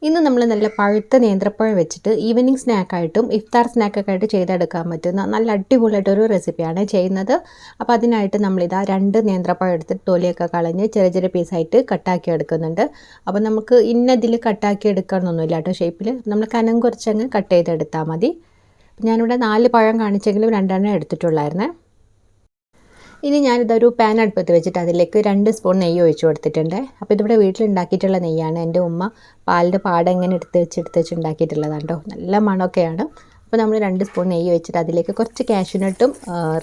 ഇന്ന് നമ്മൾ നല്ല പഴുത്ത നേന്ത്രപ്പഴം വെച്ചിട്ട് ഈവനിങ് സ്നാക്കായിട്ടും ഇഫ്താർ സ്നാക്കൊക്കെ ആയിട്ട് ചെയ്തെടുക്കാൻ പറ്റുന്ന നല്ല അടിപൊളിയായിട്ടൊരു റെസിപ്പിയാണ് ചെയ്യുന്നത്. അപ്പോൾ അതിനായിട്ട് നമ്മളിതാ 2 നേന്ത്രപ്പഴം എടുത്തിട്ട് തൊലിയൊക്കെ കളഞ്ഞ് ചെറിയ ചെറിയ പീസായിട്ട് കട്ടാക്കി എടുക്കുന്നുണ്ട്. അപ്പോൾ നമുക്ക് ഇന്നതിൽ കട്ടാക്കി എടുക്കണമെന്നൊന്നുമില്ല കേട്ടോ. ഷേപ്പിൽ നമ്മൾ കനം കുറച്ചങ്ങ് കട്ട് ചെയ്തെടുത്താൽ മതി. ഞാനിവിടെ 4 പഴം കാണിച്ചെങ്കിലും 2 എടുത്തിട്ടുള്ളായിരുന്നേ. ഇനി ഞാനിതൊരു പാൻ അടുപ്പത്ത് വെച്ചിട്ട് അതിലേക്ക് 2 സ്പൂൺ നെയ്യ് ഒഴിച്ച് കൊടുത്തിട്ടുണ്ട്. അപ്പോൾ ഇതിവിടെ വീട്ടിലുണ്ടാക്കിയിട്ടുള്ള നെയ്യാണ്. എൻ്റെ ഉമ്മ പാലിൻ്റെ പാട എങ്ങനെ എടുത്ത് വെച്ച് ഉണ്ടാക്കിയിട്ടുള്ളതാണ് കേട്ടോ. നല്ല മണമൊക്കെയാണ്. അപ്പോൾ നമ്മൾ 2 സ്പൂൺ നെയ്യ് വെച്ചിട്ട് അതിലേക്ക് കുറച്ച് കാഷ്യൂനട്ടും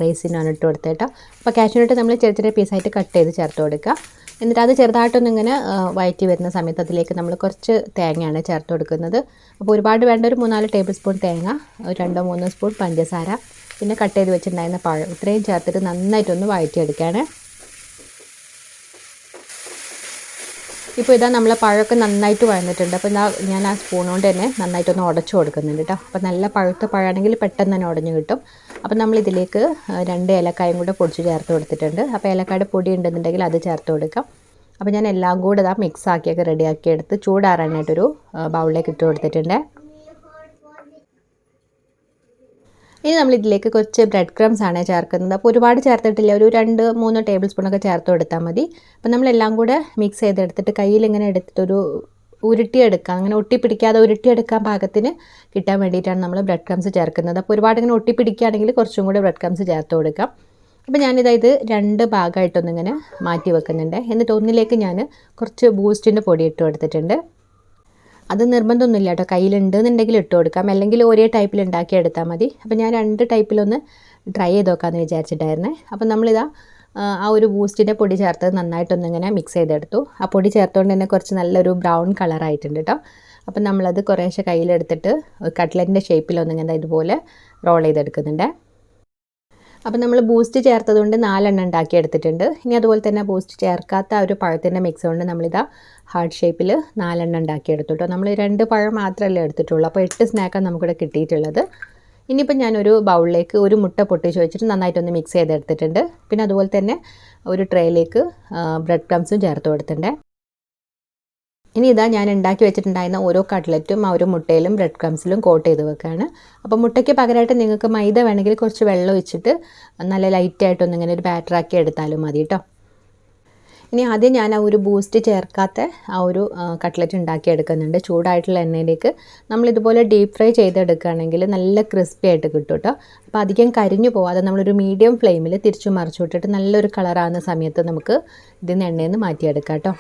റേസിനാണ് ഇട്ട് കൊടുത്തത് കേട്ടോ. അപ്പോൾ കാഷ്യൂനട്ട് നമ്മൾ ചെറിയ ചെറിയ പീസായിട്ട് കട്ട് ചെയ്ത് ചേർത്ത് കൊടുക്കുക. എന്നിട്ട് അത് ചെറുതായിട്ടൊന്നിങ്ങനെ വഴറ്റി വരുന്ന സമയത്ത് അതിലേക്ക് നമ്മൾ കുറച്ച് തേങ്ങയാണ് ചേർത്ത് കൊടുക്കുന്നത്. അപ്പോൾ ഒരുപാട് വേണ്ട ഒരു 3-4 ടേബിൾ സ്പൂൺ തേങ്ങ, 2-3 സ്പൂൺ പഞ്ചസാര, പിന്നെ കട്ട് ചെയ്ത് വെച്ചിട്ടുണ്ടായിരുന്ന പഴം, ഇത്രയും ചേർത്തിട്ട് നന്നായിട്ടൊന്ന് വഴറ്റിയെടുക്കുകയാണ്. ഇപ്പോൾ ഇതാ നമ്മളെ പഴമൊക്കെ നന്നായിട്ട് വഴന്നിട്ടുണ്ട്. അപ്പോൾ ഞാൻ ആ സ്പൂൺ കൊണ്ട് തന്നെ നന്നായിട്ടൊന്ന് ഉടച്ചു കൊടുക്കുന്നുണ്ട് കേട്ടോ. അപ്പോൾ നല്ല പഴുത്ത പഴമാണെങ്കിൽ പെട്ടെന്ന് തന്നെ ഉടഞ്ഞു കിട്ടും. അപ്പോൾ നമ്മളിതിലേക്ക് 2 ഏലക്കായും കൂടെ പൊടിച്ച് ചേർത്ത് കൊടുത്തിട്ടുണ്ട്. അപ്പോൾ ഏലക്കായുടെ പൊടി ഉണ്ടെന്നുണ്ടെങ്കിൽ അത് ചേർത്ത് കൊടുക്കാം. അപ്പോൾ ഞാൻ എല്ലാം കൂടെ ഇതാ മിക്സ് ആക്കിയൊക്കെ റെഡിയാക്കി എടുത്ത് ചൂടാറാനായിട്ടൊരു ബൗളിലേക്ക് ഇട്ട് കൊടുത്തിട്ടുണ്ട്. ഇനി നമ്മളിതിലേക്ക് കുറച്ച് ബ്രെഡ് ക്രംസ് ആണ് ചേർക്കുന്നത്. അപ്പോൾ ഒരുപാട് ചേർത്തിട്ടില്ല, ഒരു 2-3 ടേബിൾ സ്പൂണൊക്കെ ചേർത്ത് കൊടുത്താൽ മതി. അപ്പോൾ നമ്മളെല്ലാം കൂടെ മിക്സ് ചെയ്തെടുത്തിട്ട് കയ്യിലിങ്ങനെ എടുത്തിട്ടൊരു ഉരുട്ടിയെടുക്കുക, അങ്ങനെ ഒട്ടിപ്പിടിക്കാതെ ഉരുട്ടിയെടുക്കാൻ പാകത്തിന് കിട്ടാൻ വേണ്ടിയിട്ടാണ് നമ്മൾ ബ്രെഡ് ക്രംസ് ചേർക്കുന്നത്. അപ്പോൾ ഒരുപാട് ഇങ്ങനെ ഒട്ടിപ്പിടിക്കുകയാണെങ്കിൽ കുറച്ചും കൂടെ ബ്രെഡ് ക്രംസ് ചേർത്ത് കൊടുക്കാം. അപ്പോൾ ഞാനിത് 2 ഭാഗമായിട്ടൊന്നിങ്ങനെ മാറ്റി വെക്കുന്നുണ്ട്. എന്നിട്ട് ഒന്നിലേക്ക് ഞാൻ കുറച്ച് ബൂസ്റ്റിൻ്റെ പൊടി ഇട്ട് കൊടുത്തിട്ടുണ്ട്. അത് നിർബന്ധമൊന്നുമില്ല കേട്ടോ, കയ്യിലുണ്ടെന്നുണ്ടെങ്കിൽ ഇട്ട് കൊടുക്കാം, അല്ലെങ്കിൽ ഒരേ ടൈപ്പിൽ ഉണ്ടാക്കിയെടുത്താൽ മതി. അപ്പോൾ ഞാൻ 2 ടൈപ്പിലൊന്ന് ട്രൈ ചെയ്ത് നോക്കാമെന്ന് വിചാരിച്ചിട്ടായിരുന്നേ. അപ്പോൾ നമ്മളിതാ ആ ഒരു ബൂസ്റ്റിൻ്റെ പൊടി ചേർത്ത് നന്നായിട്ടൊന്നിങ്ങനെ മിക്സ് ചെയ്തെടുത്തു. ആ പൊടി ചേർത്തുകൊണ്ട് തന്നെ കുറച്ച് നല്ലൊരു ബ്രൗൺ കളറായിട്ടുണ്ട് കേട്ടോ. അപ്പം നമ്മളത് കുറേശ്ശെ കയ്യിലെടുത്തിട്ട് കട്ട്ലറ്റിൻ്റെ ഷേപ്പിലൊന്നിങ്ങനെ ഇതുപോലെ റോൾ ചെയ്തെടുക്കുന്നുണ്ട്. അപ്പോൾ നമ്മൾ ബൂസ്റ്റ് ചേർത്തതുകൊണ്ട് 4 ഉണ്ടാക്കിയെടുത്തിട്ടുണ്ട്. ഇനി അതുപോലെ തന്നെ ബൂസ്റ്റ് ചേർക്കാത്ത ഒരു പഴത്തിൻ്റെ മിക്സ് കൊണ്ട് നമ്മളിതാ ഹാർട്ട് ഷേപ്പിൽ 4 ഉണ്ടാക്കിയെടുത്തു കേട്ടോ. നമ്മൾ 2 പഴം മാത്രമല്ലേ എടുത്തിട്ടുള്ളൂ. അപ്പോൾ 8 സ്നാക്കാണ് നമുക്കിവിടെ കിട്ടിയിട്ടുള്ളത്. ഇനിയിപ്പോൾ ഞാനൊരു ബൗളിലേക്ക് ഒരു മുട്ട പൊട്ടിച്ച് വെച്ചിട്ട് നന്നായിട്ടൊന്ന് മിക്സ് ചെയ്തെടുത്തിട്ടുണ്ട്. പിന്നെ അതുപോലെ തന്നെ ഒരു ട്രേയിലേക്ക് ബ്രെഡ് ക്രംസും ചേർത്ത് കൊടുത്തിട്ടുണ്ട്. ഇനി ഇതാ ഞാൻ ഉണ്ടാക്കി വെച്ചിട്ടുണ്ടായിരുന്ന ഓരോ കട്ട്ലറ്റും ആ ഒരു മുട്ടയിലും ബ്രെഡ് ക്രംസിലും കോട്ട് ചെയ്ത് വെക്കുകയാണ്. അപ്പോൾ മുട്ടയ്ക്ക് പകരമായിട്ട് നിങ്ങൾക്ക് മൈദ വേണമെങ്കിൽ കുറച്ച് വെള്ളം ഒഴിച്ചിട്ട് നല്ല ലൈറ്റായിട്ടൊന്ന് ഇങ്ങനെ ഒരു ബാറ്ററാക്കി എടുത്താലും മതി കേട്ടോ. ഇനി ആദ്യം ഞാൻ ആ ഒരു ബൂസ്റ്റ് ചേർക്കാത്ത ആ ഒരു കട്ട്ലറ്റ് ഉണ്ടാക്കി എടുക്കുന്നുണ്ട്. ചൂടായിട്ടുള്ള എണ്ണയിലേക്ക് നമ്മളിതുപോലെ ഡീപ്പ് ഫ്രൈ ചെയ്തെടുക്കുകയാണെങ്കിൽ നല്ല ക്രിസ്പി ആയിട്ട് കിട്ടും കേട്ടോ. അപ്പോൾ അധികം കരിഞ്ഞു പോവാതെ നമ്മളൊരു മീഡിയം ഫ്ലെയിമിൽ തിരിച്ചു മറിച്ചു വിട്ടിട്ട് നല്ലൊരു കളറാകുന്ന സമയത്ത് നമുക്ക് ഇതിന്ന് എണ്ണയിൽ നിന്ന് മാറ്റിയെടുക്കാം കേട്ടോ.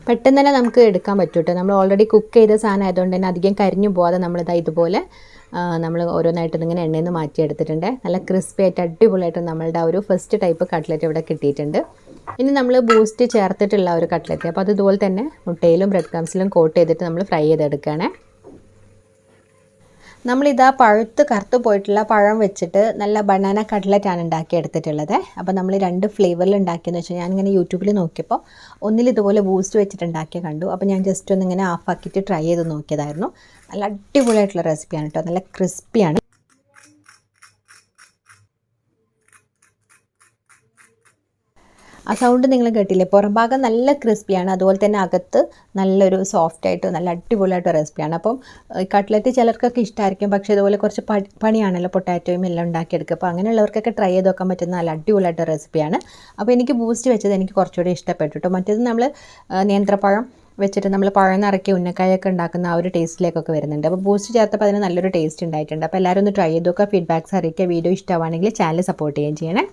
പെട്ടെന്ന് തന്നെ നമുക്ക് എടുക്കാൻ പറ്റും കേട്ടോ. നമ്മൾ ഓൾറെഡി കുക്ക് ചെയ്ത സാധനം ആയതുകൊണ്ട് തന്നെ അധികം കരിഞ്ഞു പോകാതെ നമ്മളിതാ ഇതുപോലെ നമ്മൾ ഓരോന്നായിട്ട് ഇങ്ങനെ എണ്ണയിൽ നിന്ന് മാറ്റിയെടുത്തിട്ടുണ്ട്. നല്ല ക്രിസ്പി ആയിട്ട് അടിപൊളിയായിട്ട് നമ്മളുടെ ആ ഒരു ഫസ്റ്റ് ടൈപ്പ് കട്ട്ലറ്റ് ഇവിടെ കിട്ടിയിട്ടുണ്ട്. ഇനി നമ്മൾ ബൂസ്റ്റ് ചേർത്തിട്ടുള്ള ഒരു കട്ട്ലറ്റ്, അപ്പോൾ അത് ഇതുപോലെ തന്നെ മുട്ടയിലും ബ്രെഡ് ക്രംസിലും കോട്ട് ചെയ്തിട്ട് നമ്മൾ ഫ്രൈ ചെയ്തെടുക്കുകയാണ്. നമ്മളിതാ പഴുത്ത് കറുത്ത് പോയിട്ടുള്ള പഴം വെച്ചിട്ട് നല്ല ബനാന കട്ട്ലറ്റാണ് ഉണ്ടാക്കിയെടുത്തിട്ടുള്ളത്. അപ്പോൾ നമ്മൾ 2 ഫ്ലേവറിൽ ഉണ്ടാക്കിയെന്ന് വെച്ചാൽ ഞാനിങ്ങനെ യൂട്യൂബിൽ നോക്കിയപ്പോൾ ഒന്നിൽ ഇതുപോലെ ബൂസ്റ്റ് വെച്ചിട്ട് ഉണ്ടാക്കിയ കണ്ടു. അപ്പോൾ ഞാൻ ജസ്റ്റ് ഒന്നിങ്ങനെ ആക്കിയിട്ട് ട്രൈ ചെയ്ത് നോക്കിയതായിരുന്നു. നല്ല അടിപൊളിയായിട്ടുള്ള റെസിപ്പിയാണ് കേട്ടോ, നല്ല ക്രിസ്പിയാണ്. ആ സൗണ്ട് നിങ്ങൾ കേട്ടില്ലേ, പുറം ഭാഗം നല്ല ക്രിസ്പിയാണ്, അതുപോലെ തന്നെ അകത്ത് നല്ലൊരു സോഫ്റ്റായിട്ട് നല്ല അടിപൊളിയായിട്ട് റെസിപ്പിയാണ്. അപ്പം കട്ട്ലറ്റ് ചിലർക്കൊക്കെ ഇഷ്ടമായിരിക്കും, പക്ഷേ ഇതുപോലെ കുറച്ച് പണിയാണല്ലോ പൊട്ടാറ്റോയും എല്ലാം ഉണ്ടാക്കിയെടുക്കുക. അപ്പോൾ അങ്ങനെയുള്ളവർക്കൊക്കെ ട്രൈ ചെയ്ത് നോക്കാൻ പറ്റുന്ന നല്ല അടിപൊളിയായിട്ട് റെസിപ്പിയാണ്. അപ്പോൾ എനിക്ക് ബൂസ്റ്റ് വെച്ചത് എനിക്ക് കുറച്ചുകൂടി ഇഷ്ടപ്പെട്ടു കേട്ടോ. മറ്റേത് നമ്മൾ നേന്ത്രപ്പഴം വെച്ചിട്ട് നമ്മൾ പഴം നിറക്കി ഉന്നക്കായൊക്കെ ഉണ്ടാക്കുന്ന ആ ഒരു ടേസ്റ്റിലേക്കൊക്കെ വരുന്നുണ്ട്. അപ്പോൾ ബൂസ്റ്റ് ചേർത്തപ്പോൾ അതിന് നല്ലൊരു ടേസ്റ്റ് ഉണ്ടായിട്ടുണ്ട്. അപ്പോൾ എല്ലാവരും ഒന്ന് ട്രൈ ചെയ്ത് നോക്കുക, ഫീഡ്ബാക്ക്സ് അറിയിക്കുക. വീഡിയോ ഇഷ്ടമാണെങ്കിൽ ചാനൽ സപ്പോർട്ട് ചെയ്യുകയും ചെയ്യണേ.